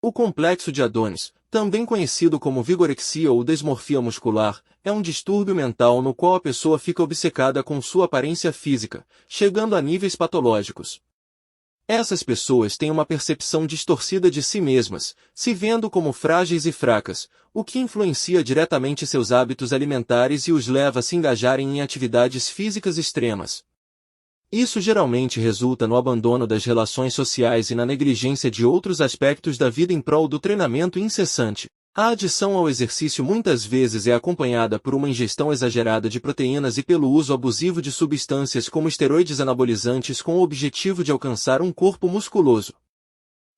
O complexo de Adonis, também conhecido como vigorexia ou desmorfia muscular, é um distúrbio mental no qual a pessoa fica obcecada com sua aparência física, chegando a níveis patológicos. Essas pessoas têm uma percepção distorcida de si mesmas, se vendo como frágeis e fracas, o que influencia diretamente seus hábitos alimentares e os leva a se engajarem em atividades físicas extremas. Isso geralmente resulta no abandono das relações sociais e na negligência de outros aspectos da vida em prol do treinamento incessante. A adição ao exercício muitas vezes é acompanhada por uma ingestão exagerada de proteínas e pelo uso abusivo de substâncias como esteroides anabolizantes com o objetivo de alcançar um corpo musculoso.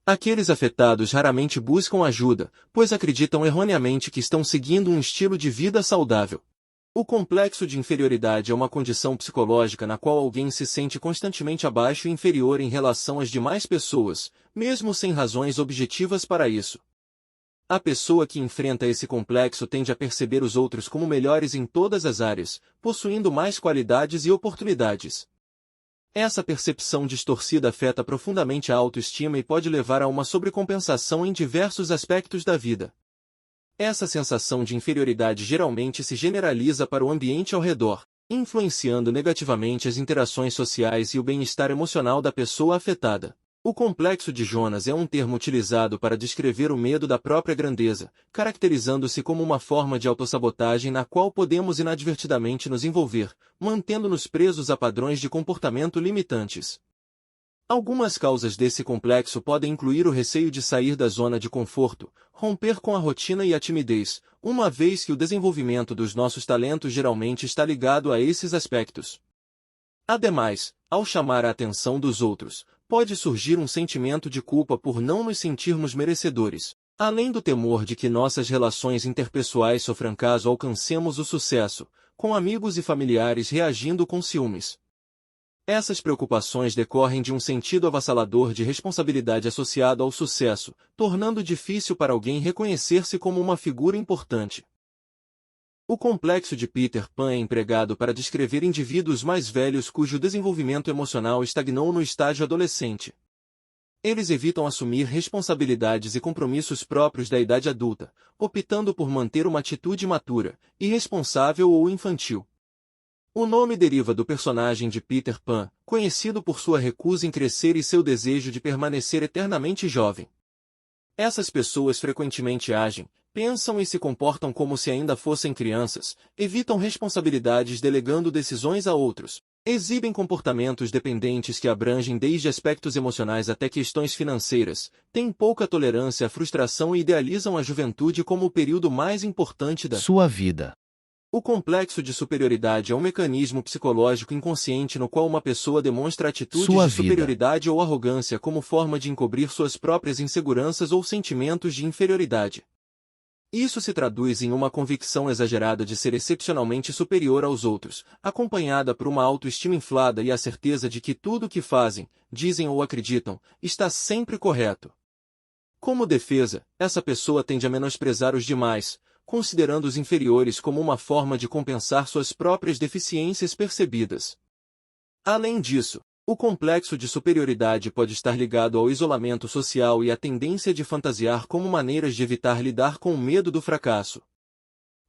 Aqueles afetados raramente buscam ajuda, pois acreditam erroneamente que estão seguindo um estilo de vida saudável. O complexo de inferioridade é uma condição psicológica na qual alguém se sente constantemente abaixo e inferior em relação às demais pessoas, mesmo sem razões objetivas para isso. A pessoa que enfrenta esse complexo tende a perceber os outros como melhores em todas as áreas, possuindo mais qualidades e oportunidades. Essa percepção distorcida afeta profundamente a autoestima e pode levar a uma sobrecompensação em diversos aspectos da vida. Essa sensação de inferioridade geralmente se generaliza para o ambiente ao redor, influenciando negativamente as interações sociais e o bem-estar emocional da pessoa afetada. O complexo de Jonas é um termo utilizado para descrever o medo da própria grandeza, caracterizando-se como uma forma de autossabotagem na qual podemos inadvertidamente nos envolver, mantendo-nos presos a padrões de comportamento limitantes. Algumas causas desse complexo podem incluir o receio de sair da zona de conforto, romper com a rotina e a timidez, uma vez que o desenvolvimento dos nossos talentos geralmente está ligado a esses aspectos. Ademais, ao chamar a atenção dos outros, pode surgir um sentimento de culpa por não nos sentirmos merecedores, além do temor de que nossas relações interpessoais sofram caso alcancemos o sucesso, com amigos e familiares reagindo com ciúmes. Essas preocupações decorrem de um sentido avassalador de responsabilidade associado ao sucesso, tornando difícil para alguém reconhecer-se como uma figura importante. O complexo de Peter Pan é empregado para descrever indivíduos mais velhos cujo desenvolvimento emocional estagnou no estágio adolescente. Eles evitam assumir responsabilidades e compromissos próprios da idade adulta, optando por manter uma atitude imatura, irresponsável ou infantil. O nome deriva do personagem de Peter Pan, conhecido por sua recusa em crescer e seu desejo de permanecer eternamente jovem. Essas pessoas frequentemente agem, pensam e se comportam como se ainda fossem crianças, evitam responsabilidades delegando decisões a outros, exibem comportamentos dependentes que abrangem desde aspectos emocionais até questões financeiras, têm pouca tolerância à frustração e idealizam a juventude como o período mais importante da sua vida. O complexo de superioridade é um mecanismo psicológico inconsciente no qual uma pessoa demonstra atitudes de superioridade ou arrogância como forma de encobrir suas próprias inseguranças ou sentimentos de inferioridade. Isso se traduz em uma convicção exagerada de ser excepcionalmente superior aos outros, acompanhada por uma autoestima inflada e a certeza de que tudo o que fazem, dizem ou acreditam, está sempre correto. Como defesa, essa pessoa tende a menosprezar os demais, considerando os inferiores como uma forma de compensar suas próprias deficiências percebidas. Além disso, o complexo de superioridade pode estar ligado ao isolamento social e à tendência de fantasiar como maneiras de evitar lidar com o medo do fracasso.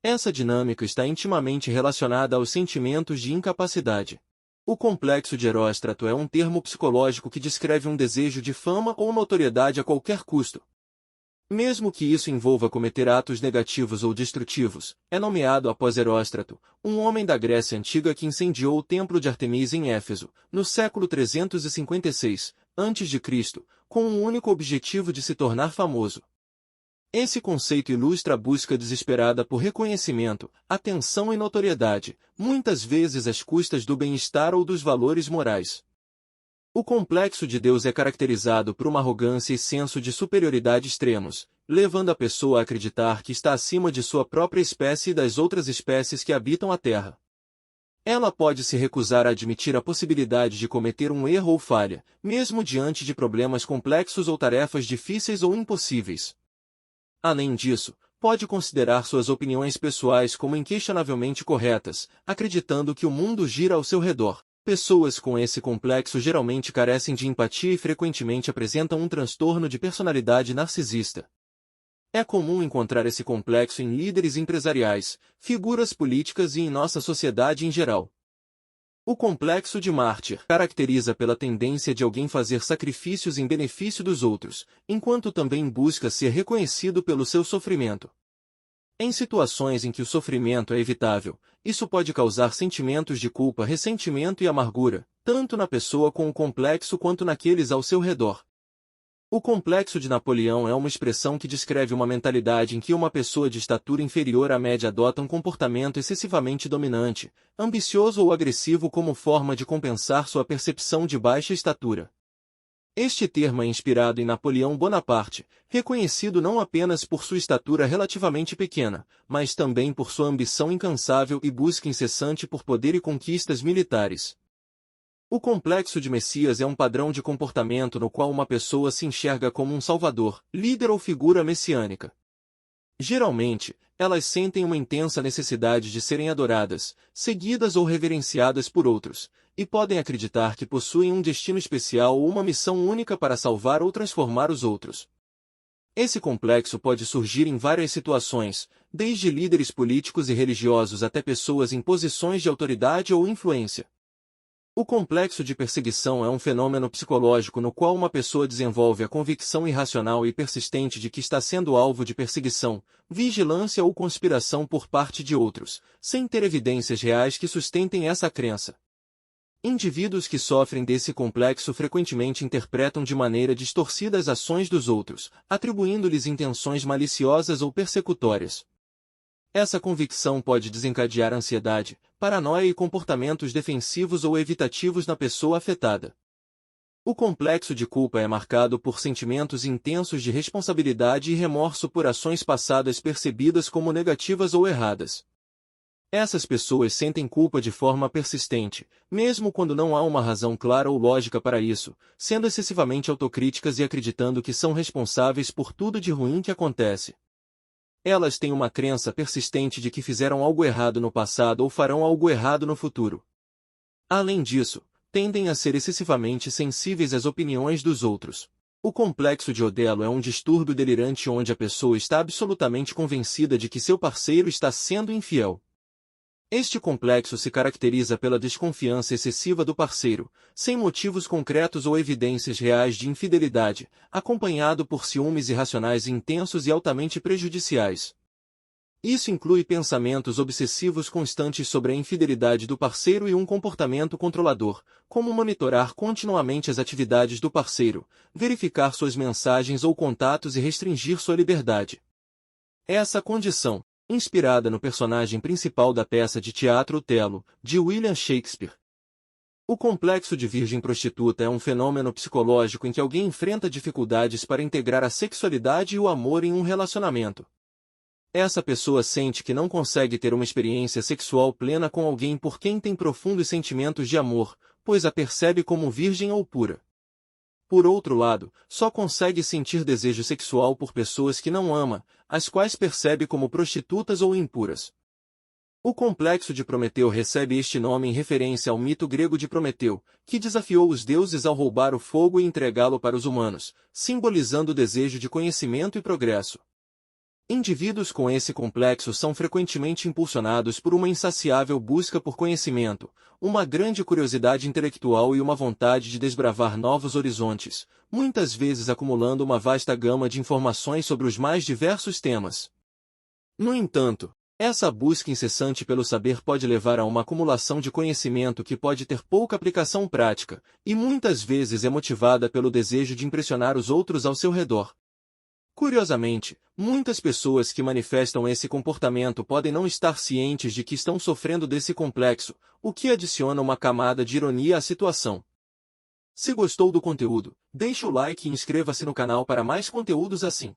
Essa dinâmica está intimamente relacionada aos sentimentos de incapacidade. O complexo de Heróstrato é um termo psicológico que descreve um desejo de fama ou notoriedade a qualquer custo. Mesmo que isso envolva cometer atos negativos ou destrutivos, é nomeado após Heróstrato, um homem da Grécia Antiga que incendiou o templo de Artemisa em Éfeso, no século 356 a.C., com um único objetivo de se tornar famoso. Esse conceito ilustra a busca desesperada por reconhecimento, atenção e notoriedade, muitas vezes às custas do bem-estar ou dos valores morais. O complexo de Deus é caracterizado por uma arrogância e senso de superioridade extremos, levando a pessoa a acreditar que está acima de sua própria espécie e das outras espécies que habitam a Terra. Ela pode se recusar a admitir a possibilidade de cometer um erro ou falha, mesmo diante de problemas complexos ou tarefas difíceis ou impossíveis. Além disso, pode considerar suas opiniões pessoais como inquestionavelmente corretas, acreditando que o mundo gira ao seu redor. Pessoas com esse complexo geralmente carecem de empatia e frequentemente apresentam um transtorno de personalidade narcisista. É comum encontrar esse complexo em líderes empresariais, figuras políticas e em nossa sociedade em geral. O complexo de mártir caracteriza pela tendência de alguém fazer sacrifícios em benefício dos outros, enquanto também busca ser reconhecido pelo seu sofrimento. Em situações em que o sofrimento é evitável, isso pode causar sentimentos de culpa, ressentimento e amargura, tanto na pessoa com o complexo quanto naqueles ao seu redor. O complexo de Napoleão é uma expressão que descreve uma mentalidade em que uma pessoa de estatura inferior à média adota um comportamento excessivamente dominante, ambicioso ou agressivo como forma de compensar sua percepção de baixa estatura. Este termo é inspirado em Napoleão Bonaparte, reconhecido não apenas por sua estatura relativamente pequena, mas também por sua ambição incansável e busca incessante por poder e conquistas militares. O complexo de Messias é um padrão de comportamento no qual uma pessoa se enxerga como um salvador, líder ou figura messiânica. Geralmente, elas sentem uma intensa necessidade de serem adoradas, seguidas ou reverenciadas por outros, e podem acreditar que possuem um destino especial ou uma missão única para salvar ou transformar os outros. Esse complexo pode surgir em várias situações, desde líderes políticos e religiosos até pessoas em posições de autoridade ou influência. O complexo de perseguição é um fenômeno psicológico no qual uma pessoa desenvolve a convicção irracional e persistente de que está sendo alvo de perseguição, vigilância ou conspiração por parte de outros, sem ter evidências reais que sustentem essa crença. Indivíduos que sofrem desse complexo frequentemente interpretam de maneira distorcida as ações dos outros, atribuindo-lhes intenções maliciosas ou persecutórias. Essa convicção pode desencadear ansiedade, paranoia e comportamentos defensivos ou evitativos na pessoa afetada. O complexo de culpa é marcado por sentimentos intensos de responsabilidade e remorso por ações passadas percebidas como negativas ou erradas. Essas pessoas sentem culpa de forma persistente, mesmo quando não há uma razão clara ou lógica para isso, sendo excessivamente autocríticas e acreditando que são responsáveis por tudo de ruim que acontece. Elas têm uma crença persistente de que fizeram algo errado no passado ou farão algo errado no futuro. Além disso, tendem a ser excessivamente sensíveis às opiniões dos outros. O complexo de Odelo é um distúrbio delirante onde a pessoa está absolutamente convencida de que seu parceiro está sendo infiel. Este complexo se caracteriza pela desconfiança excessiva do parceiro, sem motivos concretos ou evidências reais de infidelidade, acompanhado por ciúmes irracionais intensos e altamente prejudiciais. Isso inclui pensamentos obsessivos constantes sobre a infidelidade do parceiro e um comportamento controlador, como monitorar continuamente as atividades do parceiro, verificar suas mensagens ou contatos e restringir sua liberdade. Essa condição, inspirada no personagem principal da peça de teatro Otelo, de William Shakespeare. O complexo de virgem prostituta é um fenômeno psicológico em que alguém enfrenta dificuldades para integrar a sexualidade e o amor em um relacionamento. Essa pessoa sente que não consegue ter uma experiência sexual plena com alguém por quem tem profundos sentimentos de amor, pois a percebe como virgem ou pura. Por outro lado, só consegue sentir desejo sexual por pessoas que não ama, as quais percebe como prostitutas ou impuras. O complexo de Prometeu recebe este nome em referência ao mito grego de Prometeu, que desafiou os deuses ao roubar o fogo e entregá-lo para os humanos, simbolizando o desejo de conhecimento e progresso. Indivíduos com esse complexo são frequentemente impulsionados por uma insaciável busca por conhecimento, uma grande curiosidade intelectual e uma vontade de desbravar novos horizontes, muitas vezes acumulando uma vasta gama de informações sobre os mais diversos temas. No entanto, essa busca incessante pelo saber pode levar a uma acumulação de conhecimento que pode ter pouca aplicação prática, e muitas vezes é motivada pelo desejo de impressionar os outros ao seu redor. Curiosamente, muitas pessoas que manifestam esse comportamento podem não estar cientes de que estão sofrendo desse complexo, o que adiciona uma camada de ironia à situação. Se gostou do conteúdo, deixe o like e inscreva-se no canal para mais conteúdos assim.